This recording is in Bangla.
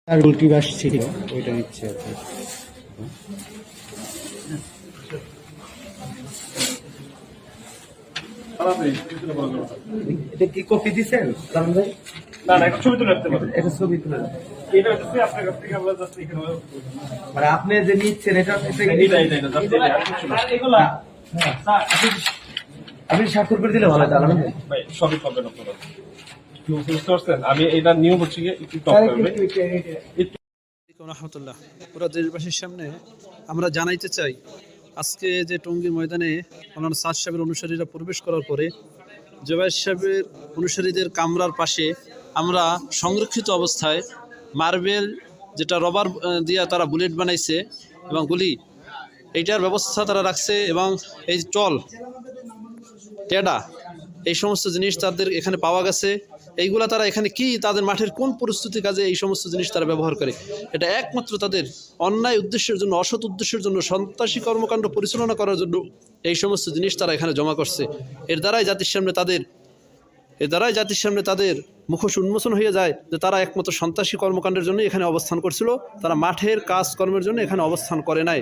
আর উল্টি বাস ছিল ওইটা নিচ্ছে আর কি। এটা কি কপি দিছেন রামন ভাই? না না, একটা ছবি তুলে রাখতে পারেন। এটা ছবি তুলে এটা হচ্ছে আপনার কাছ থেকে আমরা জাস্ট এখানে মানে আপনি যে নিচ্ছেন এটা এটা জাস্ট এটা আর কিছু না। এগুলা স্যার আপনি স্বাক্ষর করে দিলে ভালো হতো রামন ভাই। ভাই সবই পাবেন আপনারা। বুঝতে পারছেন? আমি এটা নিয়ম হচ্ছে গিয়ে একটু টপ করবে। রহমতুল্লাহ, পুরো দেশবাসীর সামনে আমরা জানাইতে চাই, আজকে যে টঙ্গীর ময়দানে মৌলানা সাদ সাহেবের অনুসারীরা প্রবেশ করার পরে জুবায়ের সাহেবের অনুসারীদের কামরার পাশে আমরা সংরক্ষিত অবস্থায় মার্বেল, যেটা রবার দিয়ে তারা বুলেট বানাইছে এবং গুলি, এইটার ব্যবস্থা তারা রাখছে এবং এই টল টেডা এই সমস্ত জিনিস তাদের এখানে পাওয়া গেছে। এইগুলা তারা এখানে কি তাদের মাঠের কোন প্রস্তুতি কাজে এই সমস্ত জিনিস তারা ব্যবহার করে, এটা একমাত্র তাদের অন্যায় উদ্দেশ্যের জন্য, অসৎ উদ্দেশ্যের জন্য, সন্ত্রাসী কর্মকাণ্ড পরিচালনা করার জন্য এই সমস্ত জিনিস তারা এখানে জমা করছে। এর দ্বারাই জাতির সামনে তাদের মুখোশ উন্মোচন হয়ে যায় যে তারা একমাত্র সন্ত্রাসী কর্মকাণ্ডের জন্য এখানে অবস্থান করছিল, তারা মাঠের কাজকর্মের জন্য এখানে অবস্থান করে নাই।